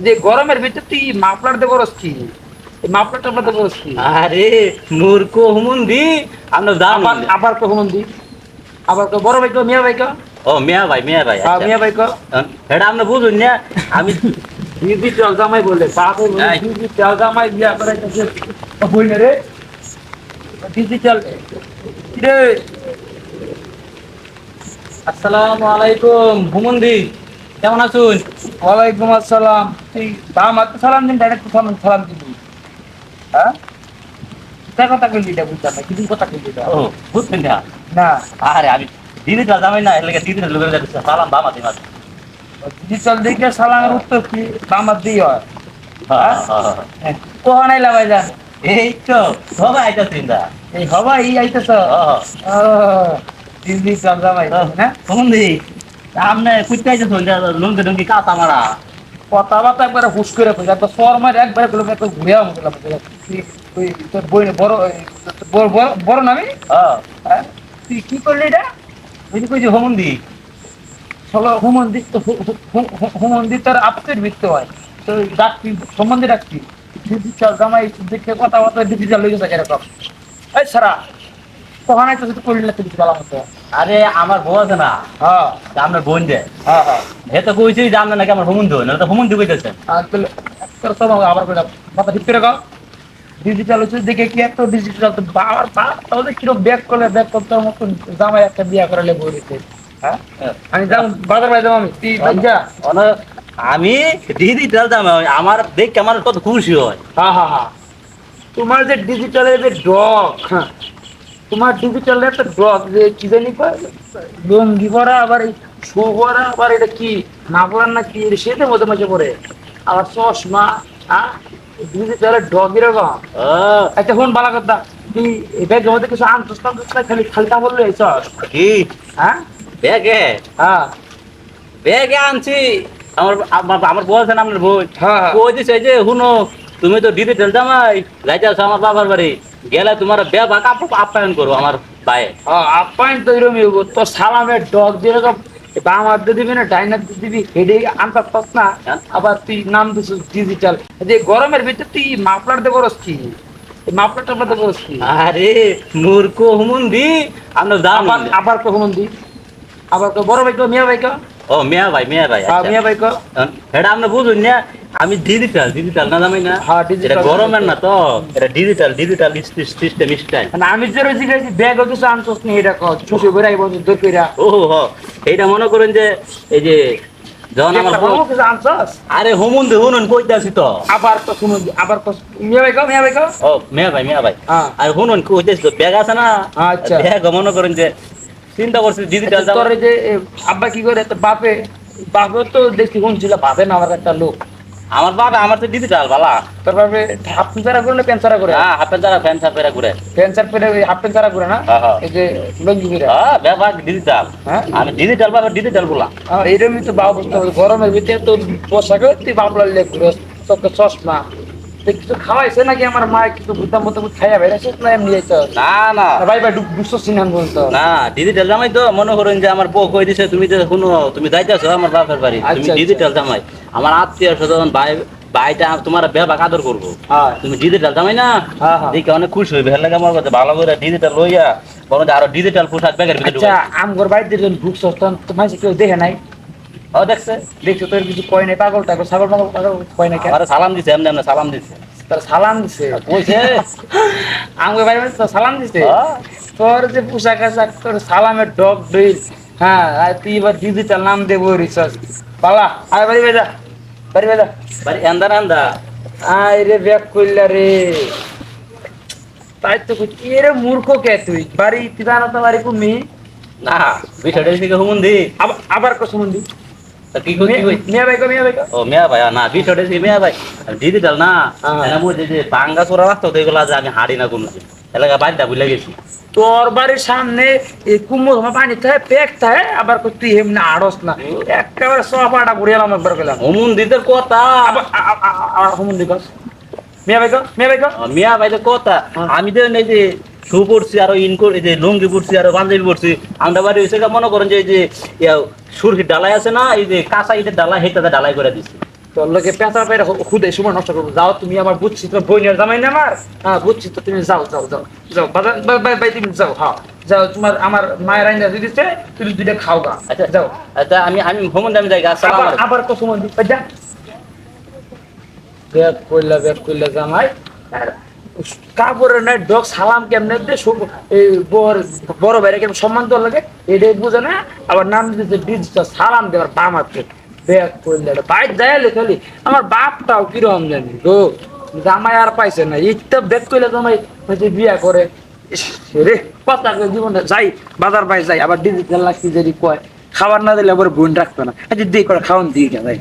যে গরমের ভিতর তুই মাফলার দিয়ে বরস কি? মাফলার টাফলার দিয়ে বরস কি? আরে মূর্খ হুমুন্দি আমরা জানি আবার না। আবার কো হুমন্দি, আবার কো বড় ভাই কো, মিয়া ভাই কো। ও মিয়া ভাই হ্যাঁ আচ্ছা। মিয়া ভাই কো। এটা আমরা বুঝুন না। আমি দিদি চল জামাই বলে বাপে বলে এই, দিদি চল জামাই বিয়া করে বই না রে। দিদি চল রে। আসসালামু আলাইকুম হুমুন্দি, কেমন আছুন? ওয়ালাইকুম আসসালাম। তুই বাম হাতে সালাম দিন, ডাইরেক্ট সালাম সালাম দিবি? হ্যাঁ তার কথা কইলি এটা বুঝতাম না, কিছু কথা কইলি এটা ও বুঝছেন না? না। আরে আমি দিদি তো জামাই না, এর লাগে দিদি লোকের কাছে সালাম বাম আছি মাত্র। দিদি চল দেখে সালামের উত্তর কি বাম হাত দিয়ে হয়? হ্যাঁ, হ্যাঁ, হ্যাঁ। কোহা নাই লাগাই যান। এই তো সবাই আইতাছেন না। এই হবা এই আইতেছ। দিদি চল জামাই না। হুমুন্দি আপনি কুইতে আইতাছেন লুঙ্গি টুঙ্গি কাঁচা মারা। কথাবার্তা একবারে হুশ করে কই, তো সর মার একবারে গুলো একবার ঘুরে আমু গেলাম। তুই তোর বই বড় বড় বড় বড় নামি। হ্যাঁ তুই কি করলি এটা? ওই যে কইছি হুমুন্দি। চলো হুমন্দি তো হুমন্দি তার আপসের ভিত্তি হয়। তো ডাকতি সম্বন্ধে ডাকতি দিদি চল জামাই দেখে কথাবার্তা দিদি চল লইতে থাকে এরকম। এই সারা কখন আইতেছে তুই করলি না তুই বলা মতো? আরে আমার বউ আছে না, হ্যাঁ আপনার বোন যে, হ্যাঁ হ্যাঁ। হে তো কইছি যে আপনার নাকি আমার হুমুন্দি হয় না, তো হুমুন্দি কইতেছেন। আর তাহলে সব আবার করে মাথা ঠিক করে গাও। ডিজিটাল হচ্ছে দেখে কি একটা ডিজিটাল তো বাবার পা তাহলে কিরকম ব্যাক করলে ব্যাক করতে মতন জামাই একটা বিয়া করালে বলেছে। হ্যাঁ আমি যাও বাজার বাই যাবো আমি তুই যা। আমি দিদি ডালতাম, আমার দেখে আমার কত খুশি হয়। হ্যাঁ হ্যাঁ হ্যাঁ। তোমার যে ডিজিটালের যে ডগ, হ্যাঁ তোমার ডিজিটালের একটা ডগ যে কি জানি কয়, লঙ্গি পরা আবার এই শু পরা আবার এটা কি মাফলার না কি সেটা মধ্যে মাঝে পড়ে আবার চশমা। হ্যাঁ ডিজিটালের ডগ এরকম। আহ, আচ্ছা ফোন বালা কথা, তুই এটা জমাতে কিছু আনতোস না খালি খালি তা বললে চল। কি হ্যাঁ ব্যাগে হ্যাঁ ব্যাগে আনছি। আমার বউ আছে না, আপনার বউ হ্যাঁ হ্যাঁ। কই দিছে যে হুনো, তুমি তো দিদি ডালতামাই যাইতে আছো আমার বাবার বাড়ি, গেলে তোমার ব্যা আপ্যায়ন করবো আমার ভাইয়ে। আপ্যায়ন তো এরকমই হবো, তোর সালামের ডগ যেরকম বাম হাত দিয়ে দিবি না ডাইন হাত দিয়ে দিবি হেডে আনতার পাস না। হ্যাঁ? আবার তুই নাম দিছিস ডিজিটাল, যে গরমের ভিতর তুই মাফলার দিয়ে বরস কি? মাফলার টাফলার দিয়ে বরস কি? আরে মূর্খ হুমুন্দি আমরা জানি আবার না। আবার কখন দি, আবার বড় ভাই কো, মিয়া ভাই কো। ও মিয়া ভাই আচ্ছা। মিয়া ভাই কো। এটা আপনি বুঝুন না, আমি ডিজিটাল না জামাই না। হ্যাঁ এটা ডিজিটাল। গরমের না তো, এটা ডিজিটাল সিস্টেম স্টাইল। মানে আমি যে রয়েছি গেছি ব্যাগ কিছু আনছোস নি এটা কর ছুটি করে আইব দই কইরা। ও হো, এইটা মনে করেন যে এই যে যখন আমার কিছু আনছস। আরে হুমুন্দি হুনুন কইতাছি তো। আবার তো শুনুন আবার তো মিয়া ভাই কো, মিয়া ভাই কো। ও মিয়া ভাই হ্যাঁ আর হুনুন কইতাছি তো, ব্যাগ আছে না। আচ্ছা। ব্যাগ মনে করেন যে চিন্তা করছি ডিজিটাল আচ্ছা, তোর এই যে আব্বা কি করে তোর বাপে, বাপে তো দেখছি কোন ছিল বাপে না আমার একটা লোক। আমার বাবা আমার তো ডিজিটাল বালা। তোর বাপে হাফ প্যান্ট ছাড়া করে না প্যান্ট ছাড়া করে? হ্যাঁ হাফেন যারা ফ্যান সাপেরা ঘুরে। প্যান্ট শার্ট পরে হাফ প্যান্ট ছাড়া করে না? হ্যাঁ হ্যাঁ এই যে লঙ্গি পরে। হ্যাঁ ব্যাপার ডিজিটাল। হ্যাঁ আমি ডিজিটাল বাবা ডিজিটাল বলা। এইরকমই তো বাবা বুঝতে হবে গরমের ভিতরে তোর পোশাকে তুই বাবলা লেগে চোখে চশমা। তুই কিছু খাওয়াইছে নাকি আমার মা কিছু বুঝতাম মতো খাইয়া বেড়েছে না এমনি যাইতে? না না ভাই ভাই দুশো সিনান বলতো না ডিজিটাল জামাই তো মনে করেন যে আমার বউ কই দিছে তুমি যে শুনো তুমি যাইতেছো আমার বাপের বাড়ি, তুমি আচ্ছা, আচ্ছা। ডিজিটাল জামাই, আমার আত্মীয় স্বজন ভাইটা তোমার ব্যাপার আদর করবো। হ্যাঁ তুমি ডিজিটাল জামাই না, হ্যাঁ হ্যাঁ। দেখে অনেক খুশি হইবে। হেলে আমার কাছে ভালো করে ডিজিটাল লইয়া বলো যে আরো ডিজিটাল পোশাক ব্যাগের ভিতরে আচ্ছা ঢুকাই। আমগর বাড়িতে যখন ঢুকছো তখন তো মাঝে কেউ দেখে নাই? ও দেখছে, দেখছো তোর কিছু কয় নাই? পাগল টাগল ছাগল পাগল পাগল কয় নাই কেন? আমার সালাম দিছে, এমনি এমনি সালাম দিছে। তার সালাম দিছে কইছে আমগর বাড়ি মানে তো সালাম দিছে। হ্যাঁ। তোর যে পোশাক আশাক তোর সালামের ডগ ডইল। হ্যাঁ আর তুই এবার ডিজিটাল নাম দেবো রিসার্চ পালা আয় বাড়ি বেজা, বাড়ি বেজা। বাড়ি এন্দা এন্দা আয় রে ব্যাক করলা রে। তাই তো কি রে মূর্খ কে তুই? বাড়ি তুই জানো তো বাড়ি কুমি? না বিষয়টা থেকে হুমুন্দি আবার আবার কসমন্দি কি কই কি কই। মিয়া ভাই কো, মিয়া ভাই কো। ও মিয়া ভাই না বিষয়টা কি মিয়া ভাই ডিজিটাল না। হ্যাঁ। এনা বুঝে যে বাঙ্গা চোরা রাখতো তো এগুলা যে আমি হারি না কোনো এলাকা বাড়িটা ভুলে গেছি। তোর বাড়ির সামনে এই কুমোর পানি থাকে পেক থাকে আবার কই তুই এমনি আড়স না একেবারে সোফাটা ঘুরিয়ালাম একবার গেলাম। হুমুন্দিদের কথা। আবার আবার হুমন্দি কস। মিয়া ভাই কো, মিয়া ভাই কো। মিয়া ভাইদের কথা। হ্যাঁ। আমি তো এই যে শু পড়ছি আরো এই যে লুঙ্গি পড়ছি আরো পাঞ্জাবি পড়ছি। আমরা বাড়ি হয়েছে মনে করেন যে এই যে সুরকির ডালাই আছে না, এই যে কাঁচা ইটের ডালাই হেটাতে ডালাই করে দিচ্ছি। তোর লোকে পেঁচা পেরে খুদে সময় নষ্ট করবো যাও তুমি আমার বুঝছি তো বইনের জামাই না আমার হ্যাঁ বুঝছি তো তুমি যাও যাও যাও যাও বাজার বাই তুমি যাও হ্যাঁ যাও তোমার আমার মায়ের আইনা দিচ্ছে তুমি দুইটা খাও গা আচ্ছা যাও আচ্ছা আমি ভ্রমণ আমি যাই আসসালামু আবার আলাইকুম। আবার কত সময় দিবে যা ব্যাগ করলে জামাই আর কাপড়ের নাই ডগ সালাম কেমনে দে এই বড় ভাইরা কেমন সম্মান দেওয়ার লাগে এটাই বুঝে না আবার নাম দিতে ডিজিটাল সালাম দেওয়ার বাম আছে ব্যাগ করলে বাইর যায় খালি আমার বাপটাও কিরকম জানি গো জামাই আর পাইছে না ইটা ব্যাগ করলে জামাই হয়তো বিয়া করে ইস, রে কথা জীবনে যাই বাজার পাই যাই আবার ডিজিটাল লাগছে যদি কয় খাবার না দিলে আবার বোন রাখবে না দিয়ে করে খাওয়ান দিয়ে যাই